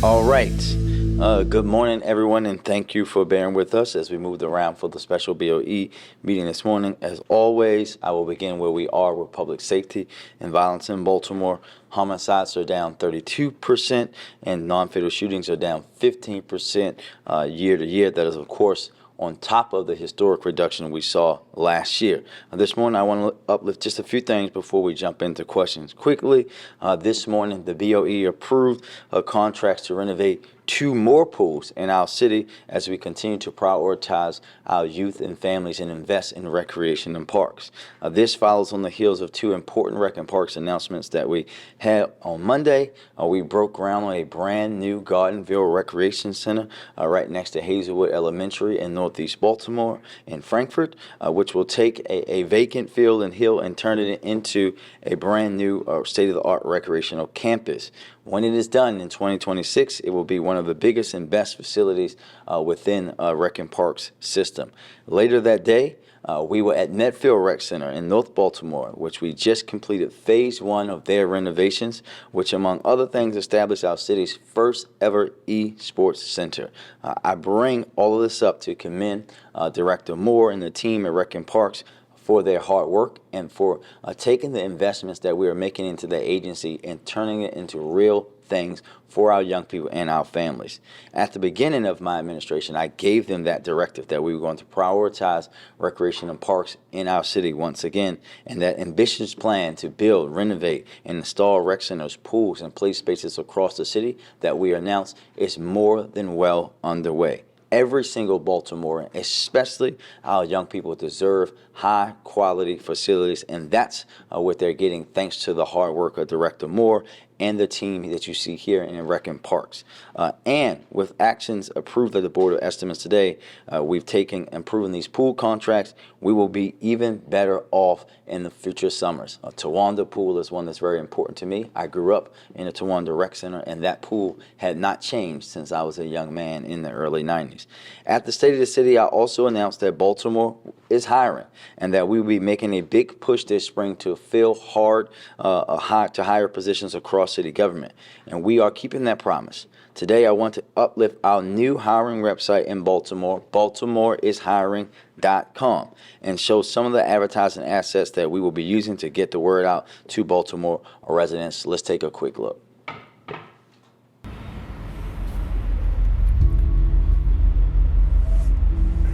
All right. Good morning, everyone, and thank you for bearing with us as we moved around for the special BOE meeting this morning. As always, I will begin where we are with public safety and violence in Baltimore. Homicides are down 32%, and non-fatal shootings are down 15% year to year. That is, of course, on top of the historic reduction we saw last year. This morning, I want to uplift just a few things before we jump into questions. Quickly, this morning, the BOE approved contracts to renovate 2 more pools in our city as we continue to prioritize our youth and families and invest in recreation and parks. This follows on the heels of 2 important Rec&Parks announcements that we had on Monday. We broke ground on a brand new Gardenville Recreation Center right next to Hazelwood Elementary in Northeast Baltimore and Frankfort, which will take a vacant field and hill and turn it into a brand new state-of-the-art recreational campus. When it is done in 2026, it will be one of the biggest and best facilities within Rec&Parks system. Later that day, we were at Medfield Rec Center in North Baltimore, which we just completed phase 1 of their renovations, which among other things established our city's first ever esports center. I bring all of this up to commend Director Moore and the team at Rec&Parks for their hard work and for taking the investments that we are making into the agency and turning it into real things for our young people and our families. At the beginning of my administration, I gave them that directive that we were going to prioritize recreation and parks in our city once again, and that ambitious plan to build, renovate, and install rec centers, pools, and play spaces across the city that we announced is more than well underway. Every single Baltimorean, especially our young people, deserve high-quality facilities, and that's what they're getting thanks to the hard work of Director Moore and the team that you see here in Rec&Parks. And with actions approved at the Board of Estimates today, we've taken and proven these pool contracts. We will be even better off in the future summers. Tawanda Pool is one that's very important to me. I grew up in a Tawanda Rec Center, and that pool had not changed since I was a young man in the early 90s. At the State of the City, I also announced that Baltimore is hiring and that we will be making a big push this spring to fill higher positions across city government, and we are keeping that promise. Today, I want to uplift our new hiring website in Baltimore, baltimoreishiring.com, and show some of the advertising assets that we will be using to get the word out to Baltimore residents. Let's take a quick look.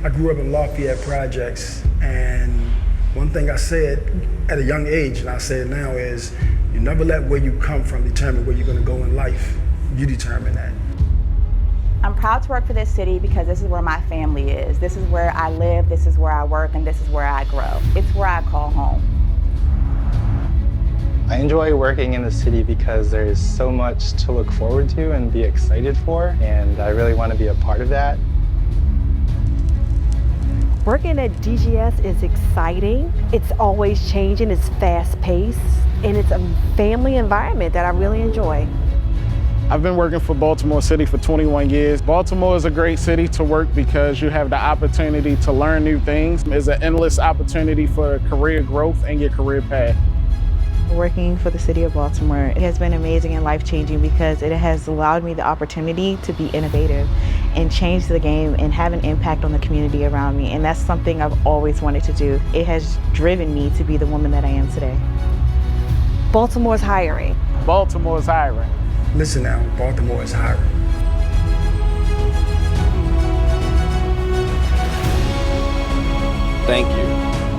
I grew up in Lafayette Projects, and one thing I said at a young age, and I say it now, is you never let where you come from determine where you're going to go in life. You determine that. I'm proud to work for this city because this is where my family is. This is where I live, this is where I work, and this is where I grow. It's where I call home. I enjoy working in the city because there is so much to look forward to and be excited for, and I really want to be a part of that. Working at DGS is exciting. It's always changing, it's fast-paced, and it's a family environment that I really enjoy. I've been working for Baltimore City for 21 years. Baltimore is a great city to work because you have the opportunity to learn new things. There's an endless opportunity for career growth and your career path. Working for the city of Baltimore, it has been amazing and life-changing because it has allowed me the opportunity to be innovative and change the game and have an impact on the community around me. And that's something I've always wanted to do. It has driven me to be the woman that I am today. Baltimore's hiring. Baltimore's hiring. Listen now, Baltimore is hiring. Thank you.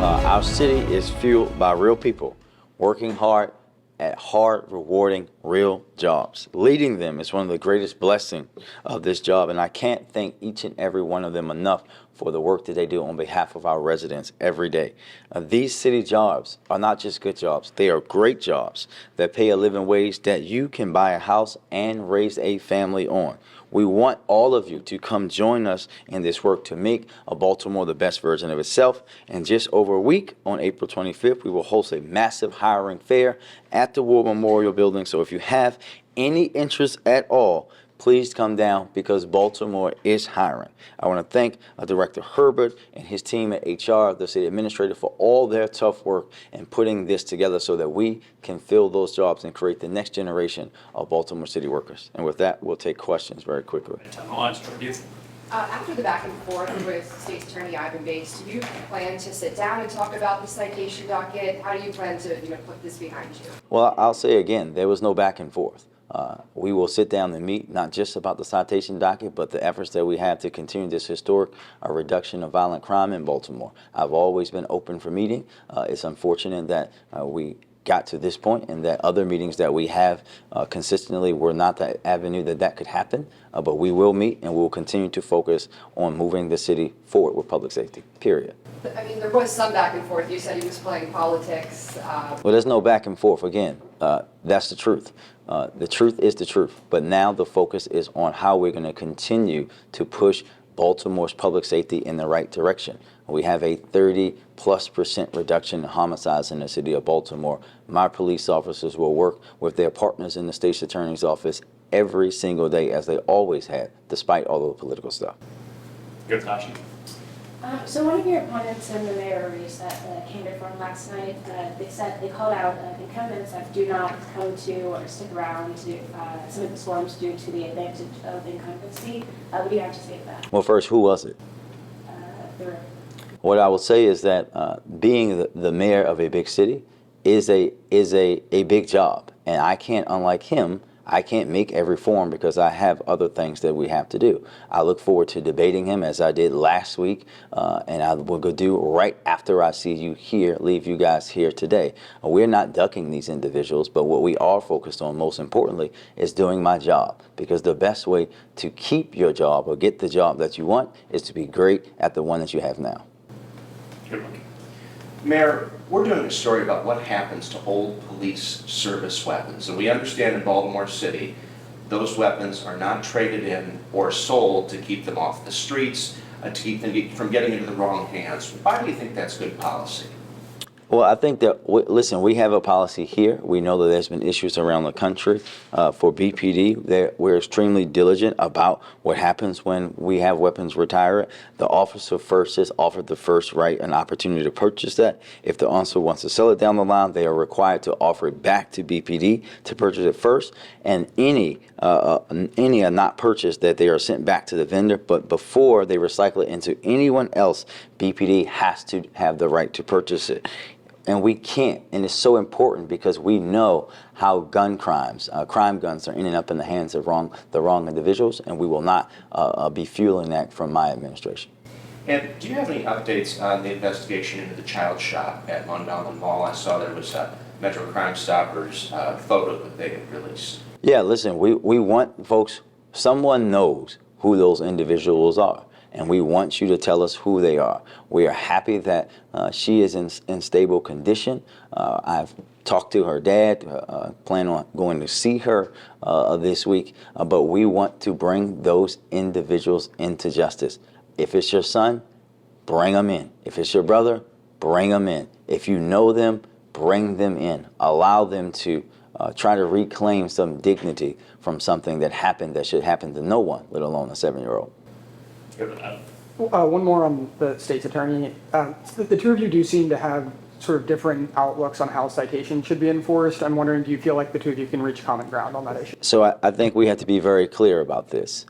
Our city is fueled by real people working hard at hard, rewarding, real jobs. Leading them is one of the greatest blessings of this job, and I can't thank each and every one of them enough for the work that they do on behalf of our residents every day. These city jobs are not just good jobs, they are great jobs that pay a living wage that you can buy a house and raise a family on. We want all of you to come join us in this work to make Baltimore the best version of itself. And just over a week, on April 25th, we will host a massive hiring fair at the War Memorial Building. So if you have any interest at all, please come down because Baltimore is hiring. I want to thank Director Herbert and his team at HR, the city administrator, for all their tough work in putting this together so that we can fill those jobs and create the next generation of Baltimore City workers. And with that, we'll take questions very quickly. After the back and forth with State's Attorney Ivan Bates, do you plan to sit down and talk about the citation docket? How do you plan to put this behind you? Well, I'll say again, there was no back and forth. We will sit down and meet, not just about the citation docket, but the efforts that we have to continue this historic reduction of violent crime in Baltimore. I've always been open for meeting. It's unfortunate that we got to this point and that other meetings that we have consistently were not the avenue that could happen. But we will meet and we'll continue to focus on moving the city forward with public safety, period. I mean, there was some back and forth. You said he was playing politics. Well, there's no back and forth. Again, that's the truth. The truth is the truth. But now the focus is on how we're going to continue to push Baltimore's public safety in the right direction. We have a 30+% reduction in homicides in the city of Baltimore. My police officers will work with their partners in the state's attorney's office every single day, as they always have, despite all of the political stuff. Good, Tashi. So one of your opponents in the mayor race that came to front last night, they called out incumbents that do not come to or stick around to some of the forums due to the advantage of incumbency. What do you have to say to that? Well, first, who was it? What I will say is that being the mayor of a big city is a big job, and I can't, unlike him, I can't make every forum because I have other things that we have to do. I look forward to debating him as I did last week, and I will go do right after I see you here, leave you guys here today. We're not ducking these individuals, but what we are focused on, most importantly, is doing my job, because the best way to keep your job or get the job that you want is to be great at the one that you have now. Good one. Mayor, we're doing a story about what happens to old police service weapons. And we understand in Baltimore City, those weapons are not traded in or sold to keep them off the streets, to keep them from getting into the wrong hands. Why do you think that's good policy? Well, I think that, listen, we have a policy here. We know that there's been issues around the country for BPD. We're extremely diligent about what happens when we have weapons retired. The officer first is offered the first right and opportunity to purchase that. If the officer wants to sell it down the line, they are required to offer it back to BPD to purchase it first. And any are not purchased, that they are sent back to the vendor. But before they recycle it into anyone else, BPD has to have the right to purchase it. And we can't, and it's so important because we know how gun crimes, crime guns are ending up in the hands of the wrong individuals, and we will not be fueling that from my administration. And do you have any updates on the investigation into the child shop at Monbellman Mall? I saw there was a Metro Crime Stoppers photo that they had released. Yeah, listen, we want folks, someone knows who those individuals are, and we want you to tell us who they are. We are happy that she is in stable condition. I've talked to her dad, plan on going to see her this week, but we want to bring those individuals into justice. If it's your son, bring them in. If it's your brother, bring them in. If you know them, bring them in. Allow them to try to reclaim some dignity from something that happened that should happen to no one, let alone a 7-year-old. One more on the state's attorney. The two of you do seem to have sort of different outlooks on how citations should be enforced. I'm wondering, do you feel like the two of you can reach common ground on that issue? So I think we have to be very clear about this.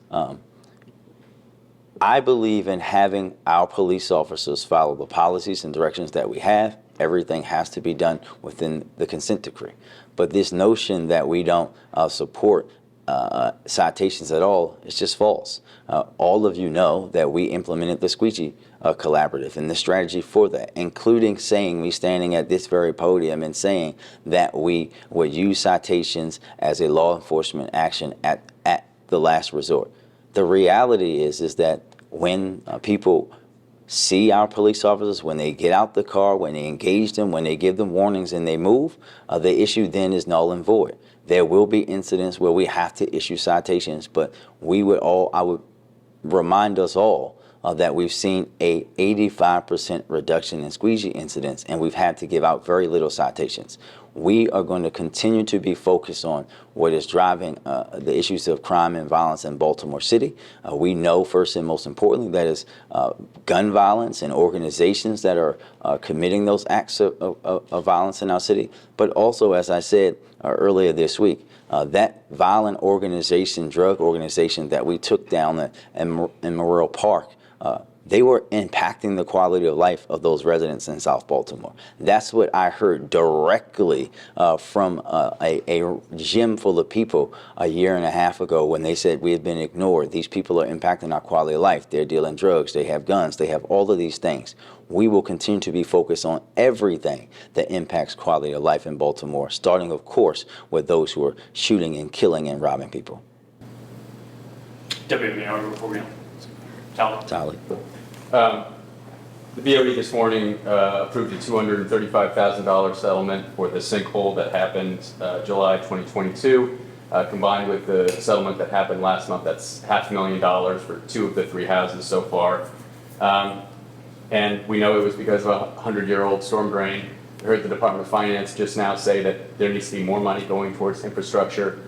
I believe in having our police officers follow the policies and directions that we have. Everything has to be done within the consent decree. But this notion that we don't support citations at all is just false. All of you know that we implemented the Squeegee Collaborative and the strategy for that, including me standing at this very podium and saying that we would use citations as a law enforcement action at the last resort. The reality is that when people see our police officers, when they get out the car, when they engage them, when they give them warnings and they move, the issue then is null and void. There will be incidents where we have to issue citations, but I would remind us all that we've seen a 85% reduction in squeegee incidents, and we've had to give out very little citations. We are going to continue to be focused on what is driving the issues of crime and violence in Baltimore City. We know first and most importantly that is gun violence and organizations that are committing those acts of violence in our city. But also, as I said earlier this week, that violent organization, drug organization that we took down in Memorial Park, they were impacting the quality of life of those residents in South Baltimore. That's what I heard directly from a gym full of people a year and a half ago when they said we had been ignored. These people are impacting our quality of life. They're dealing drugs. They have guns. They have all of these things. We will continue to be focused on everything that impacts quality of life in Baltimore, starting, of course, with those who are shooting and killing and robbing people. Deputy Mayor, before we Tally. The BOE this morning approved a $235,000 settlement for the sinkhole that happened July 2022, combined with the settlement that happened last month. That's $500,000 for 2 of the 3 houses so far. And we know it was because of a 100-year-old storm drain. I heard the Department of Finance just now say that there needs to be more money going towards infrastructure.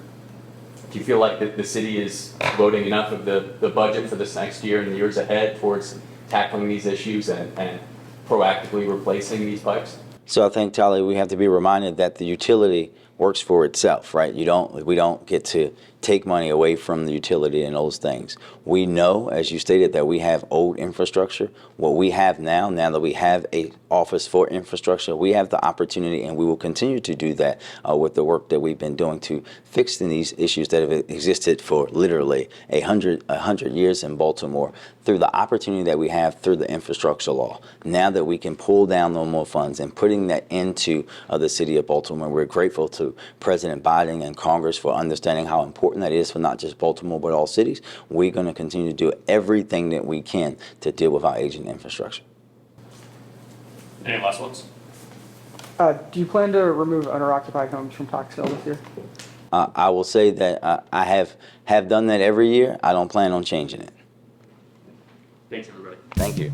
Do you feel like the city is devoting enough of the budget for this next year and the years ahead towards tackling these issues and proactively replacing these pipes? So I think, Tally, we have to be reminded that the utility works for itself, right? We don't get to take money away from the utility and those things. We know, as you stated, that we have old infrastructure. What we have now that we have a office for infrastructure, we have the opportunity, and we will continue to do that with the work that we've been doing to fix these issues that have existed for literally 100 years in Baltimore through the opportunity that we have through the infrastructure law. Now that we can pull down no more funds and putting that into the city of Baltimore, we're grateful to President Biden and Congress for understanding how important that is for not just Baltimore but all cities. We're going to continue to do everything that we can to deal with our aging infrastructure. Any last ones? Do you plan to remove owner-occupied homes from tax sale this year? I will say that I have done that every year. I don't plan on changing it. Thanks, everybody. Thank you.